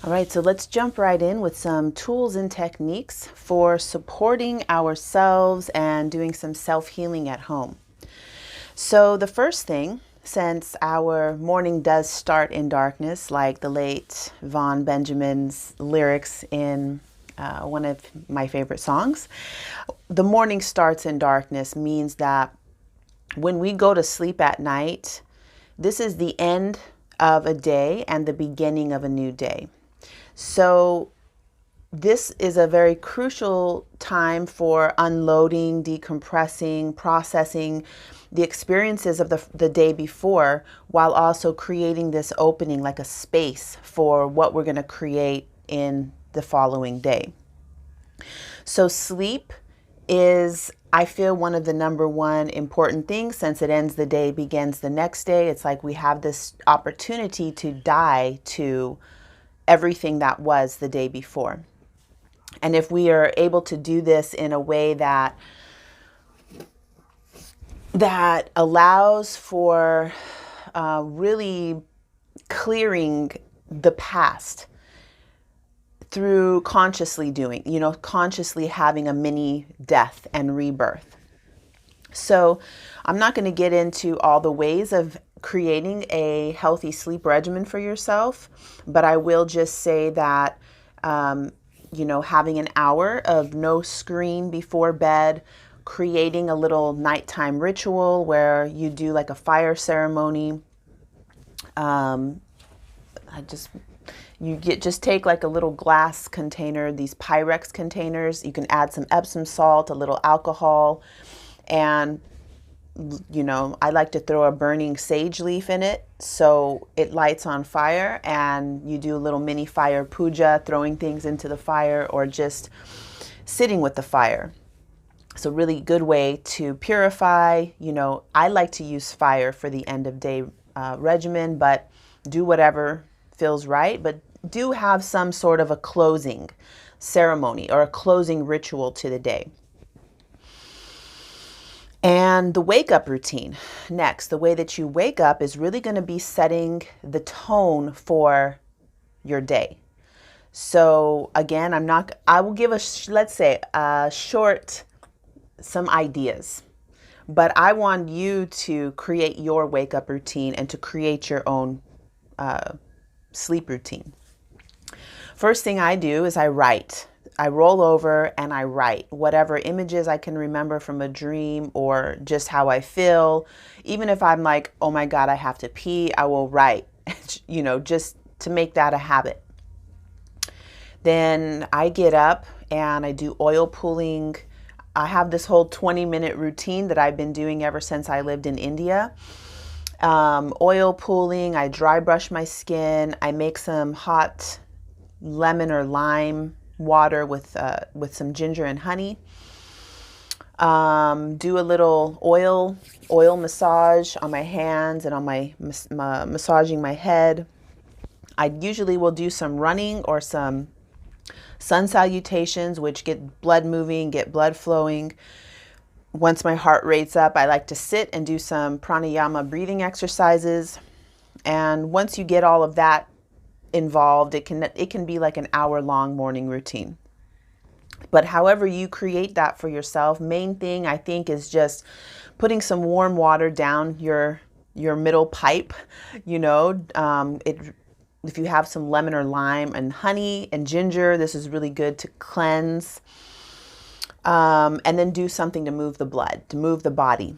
All right, so let's jump right in with some tools and techniques for supporting ourselves and doing some self-healing at home. So the first thing, since our morning does start in darkness, like the late Von Benjamin's lyrics in one of my favorite songs, the morning starts in darkness means that when we go to sleep at night, this is the end of a day and the beginning of a new day. So this is a very crucial time for unloading, decompressing, processing the experiences of the day before, while also creating this opening, like a space for what we're going to create in the following day. So sleep is, I feel, one of the number one important things. Since it ends the day, begins the next day. It's like we have this opportunity to die to everything that was the day before. And if we are able to do this in a way that allows for really clearing the past through consciously doing, consciously having a mini death and rebirth. So I'm not going to get into all the ways of creating a healthy sleep regimen for yourself, but I will just say that, having an hour of no screen before bed, creating a little nighttime ritual where you do like a fire ceremony. Just take like a little glass container, these Pyrex containers. You can add some Epsom salt, a little alcohol, and I like to throw a burning sage leaf in it so it lights on fire, and you do a little mini fire puja, throwing things into the fire or just sitting with the fire. So really good way to purify. I like to use fire for the end of day regimen, but do whatever feels right. But do have some sort of a closing ceremony or a closing ritual to the day. And the wake up routine. Next, the way that you wake up is really going to be setting the tone for your day. So again, I will give some ideas, but I want you to create your wake up routine and to create your own sleep routine. First thing I do is I write. I roll over and I write whatever images I can remember from a dream or just how I feel. Even if I'm like, oh my God, I have to pee, I will write, just to make that a habit. Then I get up and I do oil pulling. I have this whole 20-minute routine that I've been doing ever since I lived in India. Oil pulling, I dry brush my skin, I make some hot lemon or lime water with some ginger and honey. Do a little oil massage on my hands and on massaging my head. I usually will do some running or some sun salutations, which get blood moving, get blood flowing. Once my heart rate's up, I like to sit and do some pranayama breathing exercises. And once you get all of that involved, it can be like an hour-long morning routine. But however you create that for yourself, main thing I think is just putting some warm water down your middle pipe. If you have some lemon or lime and honey and ginger, this is really good to cleanse. And then do something to move the blood, to move the body.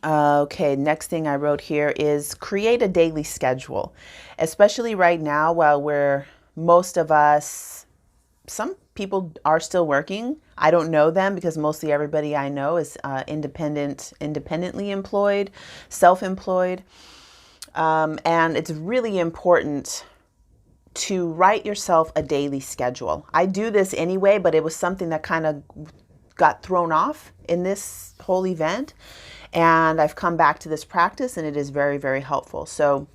Okay, next thing I wrote here is create a daily schedule, especially right now while most of us, some people are still working. I don't know them because mostly everybody I know is independently employed, self-employed. And it's really important to write yourself a daily schedule. I do this anyway, but it was something that kind of got thrown off in this whole event. And I've come back to this practice and it is very, very helpful. So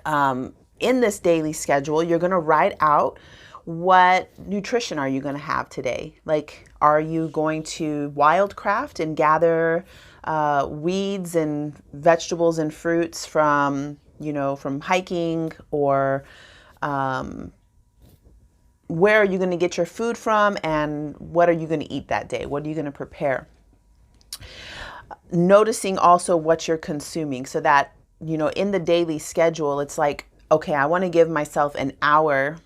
in this daily schedule, you're going to write out what nutrition are you going to have today? Like, are you going to wildcraft and gather weeds and vegetables and fruits from hiking, or where are you going to get your food from, and what are you going to eat that day? What are you going to prepare? Noticing also what you're consuming, so that, in the daily schedule, it's like, okay, I want to give myself an hour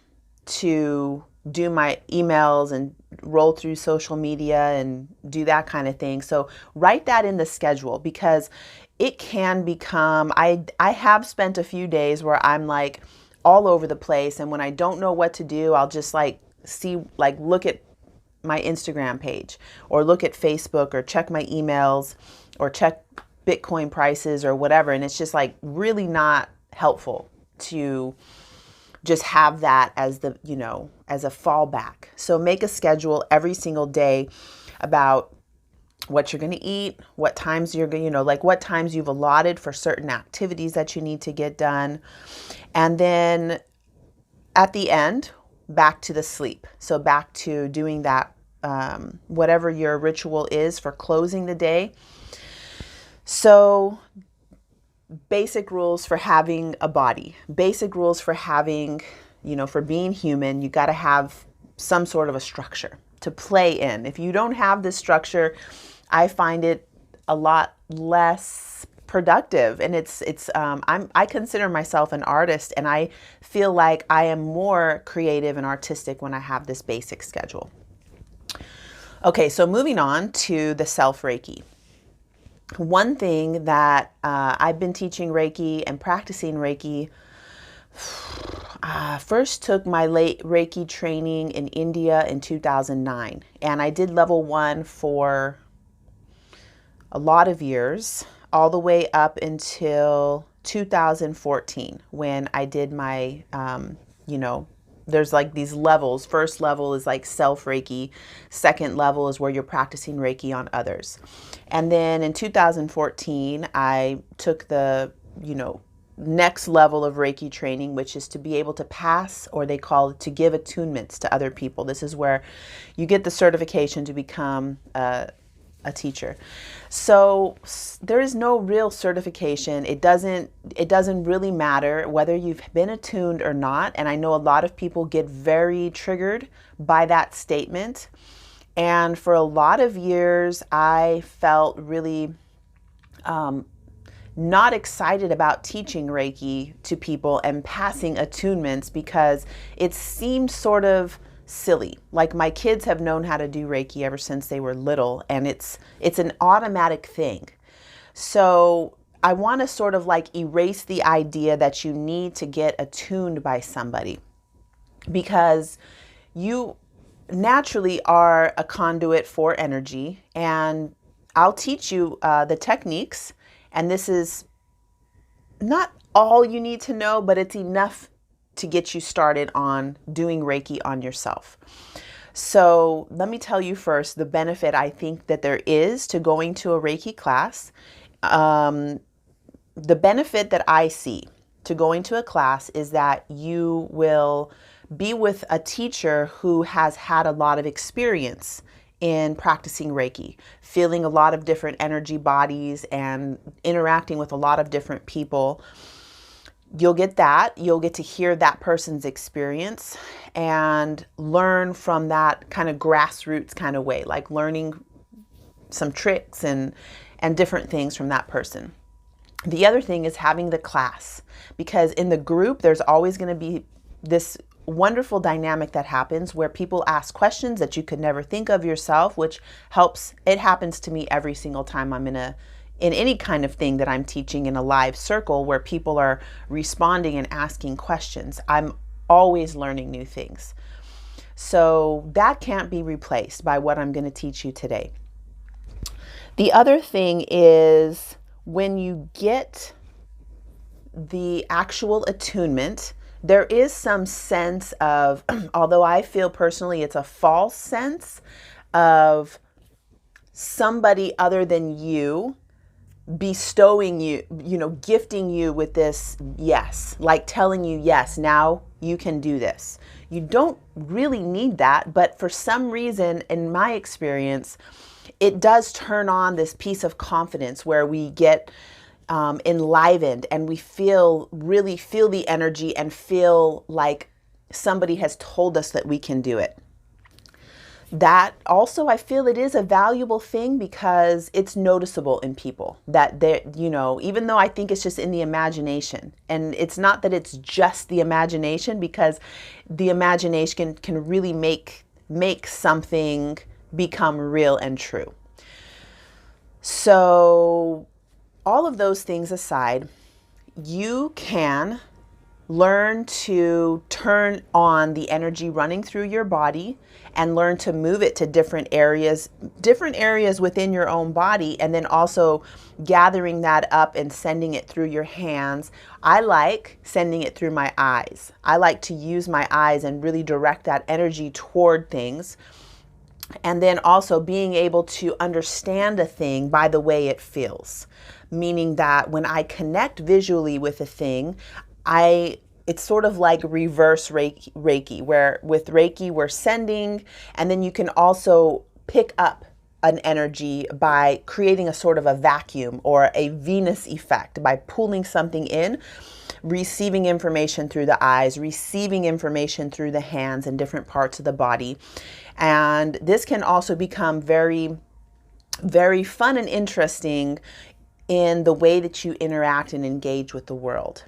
to do my emails and roll through social media and do that kind of thing. So write that in the schedule, because it can become, I have spent a few days where I'm like all over the place. And when I don't know what to do, I'll just look at my Instagram page, or look at Facebook, or check my emails, or check Bitcoin prices or whatever. And it's just like really not helpful to just have that as as a fallback. So make a schedule every single day about what you're going to eat, what times you're going, what times you've allotted for certain activities that you need to get done. And then at the end, back to the sleep. So back to doing that, whatever your ritual is for closing the day. So basic rules for having a body, basic rules for having, for being human, you got to have some sort of a structure to play in. If you don't have this structure, I find it a lot less productive. And I consider myself an artist, and I feel like I am more creative and artistic when I have this basic schedule. Okay, so moving on to the self Reiki. One thing that I've been teaching Reiki and practicing Reiki, first took my late Reiki training in India in 2009. And I did level 1 for a lot of years, all the way up until 2014, when I did my, there's like these levels. First level is like self Reiki. Second level is where you're practicing Reiki on others. And then in 2014, I took the, next level of Reiki training, which is to be able to pass, or they call it to give attunements to other people. This is where you get the certification to become a teacher. So there is no real certification. It doesn't really matter whether you've been attuned or not. And I know a lot of people get very triggered by that statement. And for a lot of years, I felt really not excited about teaching Reiki to people and passing attunements, because it seemed sort of silly. Like, my kids have known how to do Reiki ever since they were little, and it's an automatic thing. So I want to sort of like erase the idea that you need to get attuned by somebody, because you naturally are a conduit for energy. And I'll teach you the techniques, and this is not all you need to know, but it's enough to get you started on doing Reiki on yourself. So let me tell you first the benefit I think that there is to going to a Reiki class. The benefit that I see to going to a class is that you will be with a teacher who has had a lot of experience in practicing Reiki, feeling a lot of different energy bodies and interacting with a lot of different people. You'll get that. You'll get to hear that person's experience and learn from that kind of grassroots kind of way, like learning some tricks and different things from that person. The other thing is having the class, because in the group, there's always going to be this wonderful dynamic that happens where people ask questions that you could never think of yourself, which helps. It happens to me every single time I'm in any kind of thing that I'm teaching in a live circle where people are responding and asking questions. I'm always learning new things. So that can't be replaced by what I'm going to teach you today. The other thing is, when you get the actual attunement, there is some sense of, although I feel personally it's a false sense of somebody other than you bestowing you, gifting you with this yes, like telling you, yes, now you can do this. You don't really need that, but for some reason, in my experience, it does turn on this piece of confidence where we get enlivened, and we really feel the energy and feel like somebody has told us that we can do it. That also, I feel it is a valuable thing because it's noticeable in people that they're, even though I think it's just in the imagination, and it's not that it's just the imagination, because the imagination can really make something become real and true. So all of those things aside, you can learn to turn on the energy running through your body and learn to move it to different areas within your own body, and then also gathering that up and sending it through your hands. I like sending it through my eyes. I like to use my eyes and really direct that energy toward things. And then also being able to understand a thing by the way it feels, meaning that when I connect visually with a thing, it's sort of like reverse Reiki, where with Reiki we're sending, and then you can also pick up an energy by creating a sort of a vacuum or a Venus effect by pulling something in, receiving information through the eyes, receiving information through the hands and different parts of the body. And this can also become very, very fun and interesting in the way that you interact and engage with the world.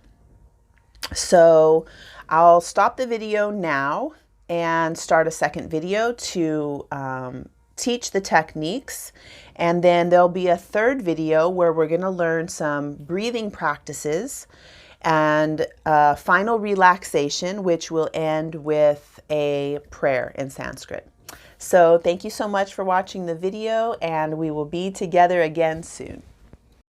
So I'll stop the video now and start a second video to teach the techniques. And then there'll be a third video where we're going to learn some breathing practices and final relaxation, which will end with a prayer in Sanskrit. So thank you so much for watching the video, and we will be together again soon.